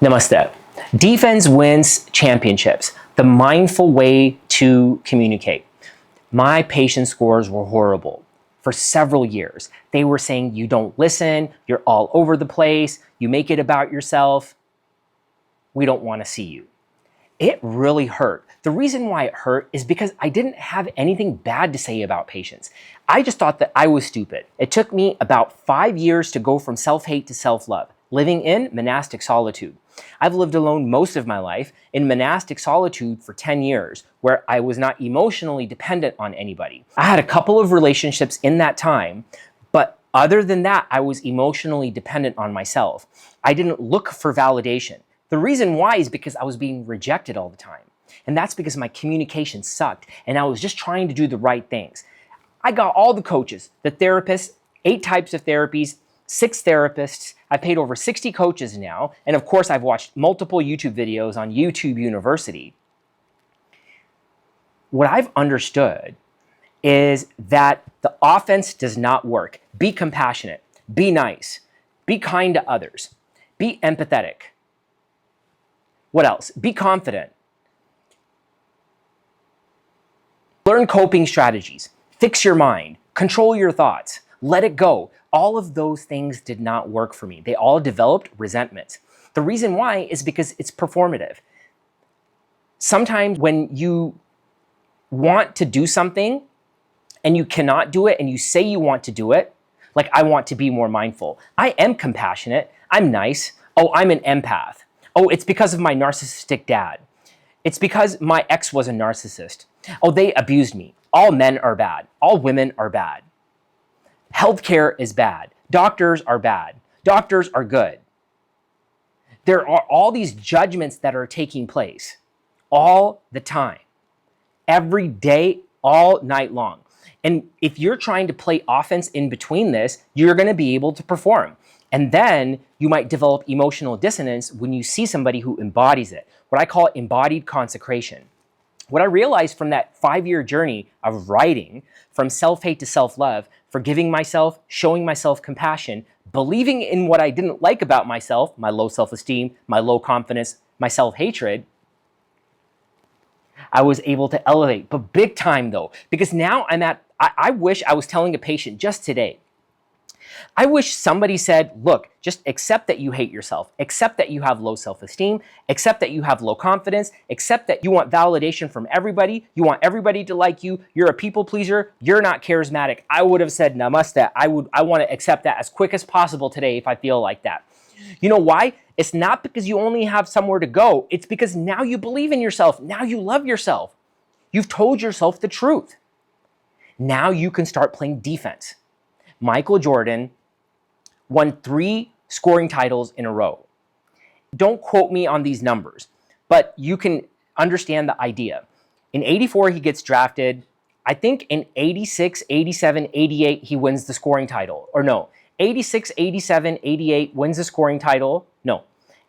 Namaste. Defense wins championships. The mindful way to communicate. My patient scores were horrible for several years. They were saying, you don't listen, you're all over the place, you make it about yourself, we don't want to see you. It really hurt. The reason why it hurt is because I didn't have anything bad to say about patients. I just thought that I was stupid. It took me about 5 years to go from self-hate to self-love, living in monastic solitude. I've lived alone most of my life in monastic solitude for 10 years, where I was not emotionally dependent on anybody. I had a couple of relationships in that time, but other than that, I was emotionally dependent on myself. I didn't look for validation. The reason why is because I was being rejected all the time. And that's because my communication sucked and I was just trying to do the right things. I got all the coaches, the therapists, 8 types of therapies, 6 therapists. I've paid over 60 coaches now. And of course, I've watched multiple YouTube videos on YouTube University. What I've understood is that the offense does not work. Be compassionate, be nice, be kind to others, be empathetic. What else? Be confident. Learn coping strategies. Fix your mind. Control your thoughts. Let it go. All of those things did not work for me. They all developed resentment. The reason why is because it's performative. Sometimes when you want to do something and you cannot do it and you say you want to do it, like I want to be more mindful. I am compassionate. I'm nice. Oh, I'm an empath. Oh, it's because of my narcissistic dad. It's because my ex was a narcissist. Oh, they abused me. All men are bad. All women are bad. Healthcare is bad. Doctors are bad. Doctors are good. There are all these judgments that are taking place all the time, every day, all night long. And if you're trying to play offense in between this, you're going to be able to perform. And then you might develop emotional dissonance when you see somebody who embodies it, what I call embodied consecration. What I realized from that 5-year journey of writing, from self-hate to self-love, forgiving myself, showing myself compassion, believing in what I didn't like about myself, my low self-esteem, my low confidence, my self-hatred, I was able to elevate, but big time though, because now I wish I was telling a patient just today, I wish somebody said, look, just accept that you hate yourself, accept that you have low self-esteem, accept that you have low confidence, accept that you want validation from everybody, you want everybody to like you, you're a people pleaser, you're not charismatic. I would have said namaste. I want to accept that as quick as possible today if I feel like that. You know why? It's not because you only have somewhere to go. It's because now you believe in yourself. Now you love yourself. You've told yourself the truth. Now you can start playing defense. Michael Jordan won 3 scoring titles in a row. Don't quote me on these numbers, but you can understand the idea. In 84, he gets drafted. I think in 86, 87, 88, he wins the scoring title. Or no, 86, 87, 88 wins the scoring title. No,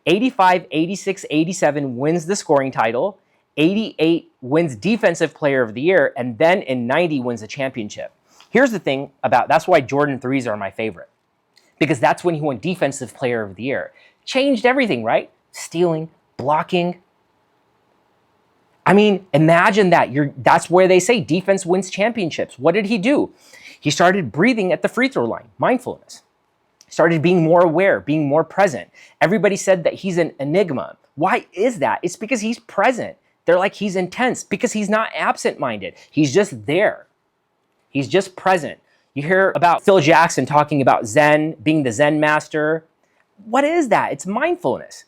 85, 86, 87 wins the scoring title. 88 wins Defensive Player of the Year. And then in 90 wins the championship. Here's the thing that's why Jordan 3s are my favorite. Because that's when he won Defensive Player of the Year. Changed everything, right? Stealing, blocking. I mean, imagine that. That's where they say defense wins championships. What did he do? He started breathing at the free throw line, mindfulness. Started being more aware, being more present. Everybody said that he's an enigma. Why is that? It's because he's present. They're like he's intense because he's not absent-minded. He's just there. He's just present. You hear about Phil Jackson talking about Zen, being the Zen master. What is that? It's mindfulness.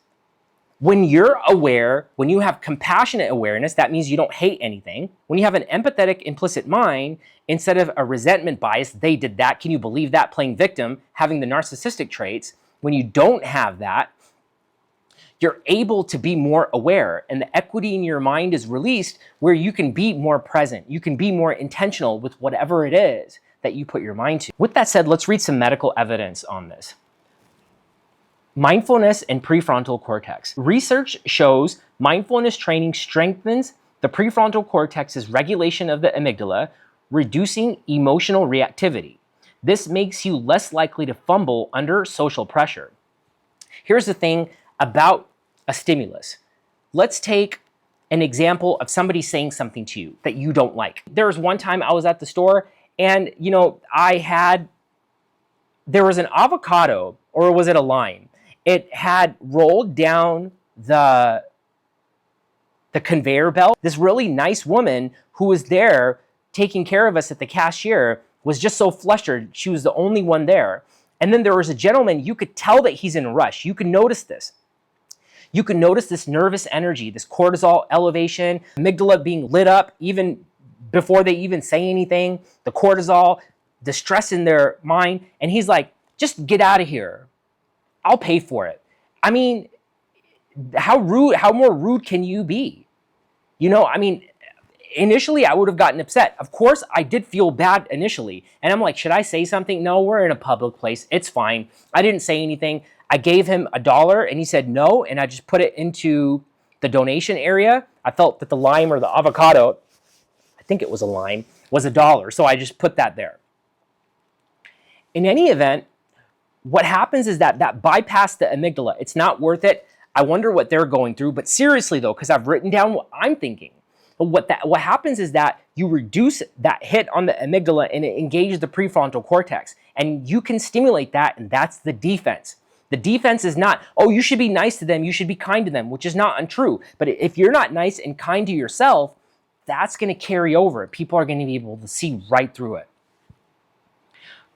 When you're aware, when you have compassionate awareness, that means you don't hate anything. When you have an empathetic implicit mind, instead of a resentment bias, they did that, can you believe that, playing victim, having the narcissistic traits, when you don't have that, you're able to be more aware, and the equity in your mind is released where you can be more present. You can be more intentional with whatever it is that you put your mind to. With that said, let's read some medical evidence on this. Mindfulness and prefrontal cortex. Research shows mindfulness training strengthens the prefrontal cortex's regulation of the amygdala, reducing emotional reactivity. This makes you less likely to fumble under social pressure. Here's the thing about a stimulus. Let's take an example of somebody saying something to you that you don't like. There was one time I was at the store and, there was an avocado, or was it a lime? It had rolled down the conveyor belt. This really nice woman who was there taking care of us at the cashier was just so flustered. She was the only one there. And then there was a gentleman, you could tell that he's in a rush. You can notice this. You can notice this nervous energy, this cortisol elevation, amygdala being lit up even before they even say anything, the cortisol, the stress in their mind. And he's like, just get out of here. I'll pay for it. I mean, how more rude can you be? Initially I would have gotten upset. Of course, I did feel bad initially. And I'm like, should I say something? No, we're in a public place. It's fine. I didn't say anything. I gave him $1 and he said no. And I just put it into the donation area. I felt that the lime or the avocado, I think it was a lime, was $1. So I just put that there. In any event, what happens is that bypassed the amygdala. It's not worth it. I wonder what they're going through. But seriously though, because I've written down what I'm thinking. But what happens is that you reduce that hit on the amygdala and it engages the prefrontal cortex. And you can stimulate that, and that's the defense. The defense is not, oh, you should be nice to them, you should be kind to them, which is not untrue. But if you're not nice and kind to yourself, that's going to carry over. People are going to be able to see right through it.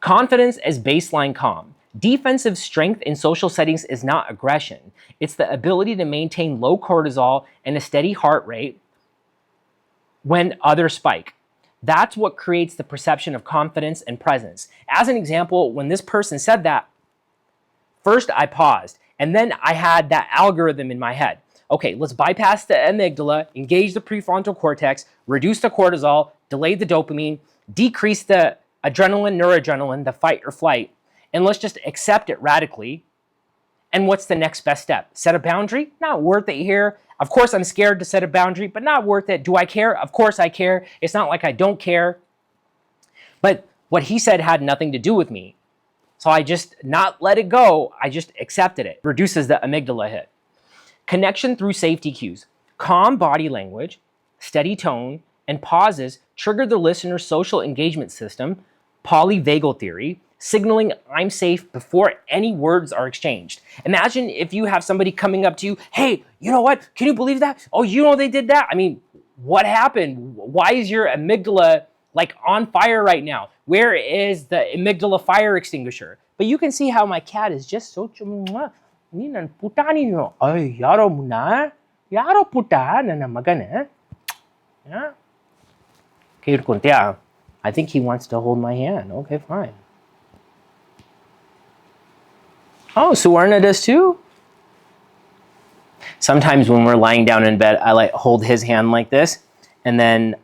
Confidence as baseline calm. Defensive strength in social settings is not aggression. It's the ability to maintain low cortisol and a steady heart rate when others spike. That's what creates the perception of confidence and presence. As an example, when this person said that, first I paused, and then I had that algorithm in my head. Okay, let's bypass the amygdala, engage the prefrontal cortex, reduce the cortisol, delay the dopamine, decrease the adrenaline, noradrenaline, the fight or flight, and let's just accept it radically. And what's the next best step? Set a boundary? Not worth it here. Of course, I'm scared to set a boundary, but not worth it. Do I care? Of course I care. It's not like I don't care. But what he said had nothing to do with me. So I just not let it go. I just accepted it. Reduces the amygdala hit. Connection through safety cues. Calm body language, steady tone, and pauses trigger the listener's social engagement system, polyvagal theory, signaling I'm safe before any words are exchanged. Imagine if you have somebody coming up to you, hey, you know what? Can you believe that? Oh, you know they did that? I mean, what happened? Why is your amygdala like on fire right now? Where is the amygdala fire extinguisher? But you can see how my cat is just so Ninan putani no. Ay, yaro muna. Yaro puta na magana. Yeah. Okay, I think he wants to hold my hand. Okay, fine. Oh, Suwarna does too? Sometimes when we're lying down in bed, I like hold his hand like this, and then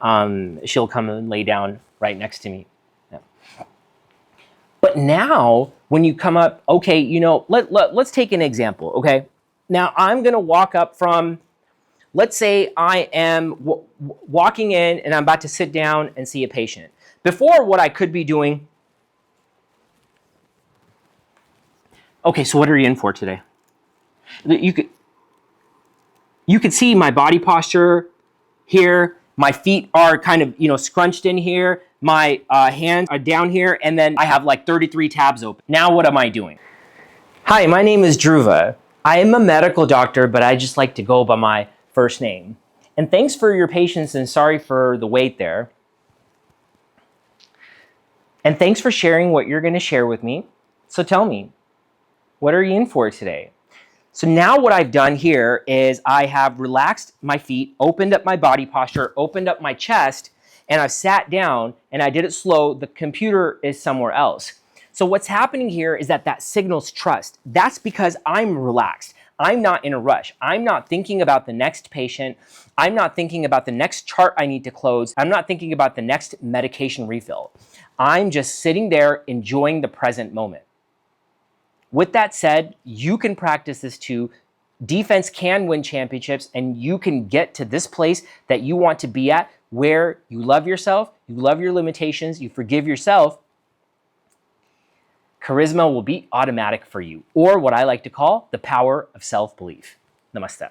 she'll come and lay down right next to me. Yeah. But now, when you come up, okay, let's take an example, okay? Now, I'm going to walk up from, let's say I am walking in and I'm about to sit down and see a patient. Before, what I could be doing, okay, so what are you in for today? You could see my body posture here. My feet are kind of, scrunched in here. My hands are down here, and then I have like 33 tabs open. Now what am I doing? Hi, my name is Dhruva. I am a medical doctor, but I just like to go by my first name. And thanks for your patience and sorry for the wait there. And thanks for sharing what you're going to share with me. So tell me, what are you in for today? So now what I've done here is I have relaxed my feet, opened up my body posture, opened up my chest, and I've sat down and I did it slow. The computer is somewhere else. So what's happening here is that signals trust. That's because I'm relaxed. I'm not in a rush. I'm not thinking about the next patient. I'm not thinking about the next chart I need to close. I'm not thinking about the next medication refill. I'm just sitting there enjoying the present moment. With that said, you can practice this too. Defense can win championships, and you can get to this place that you want to be at where you love yourself, you love your limitations, you forgive yourself. Charisma will be automatic for you, or what I like to call the power of self-belief. Namaste.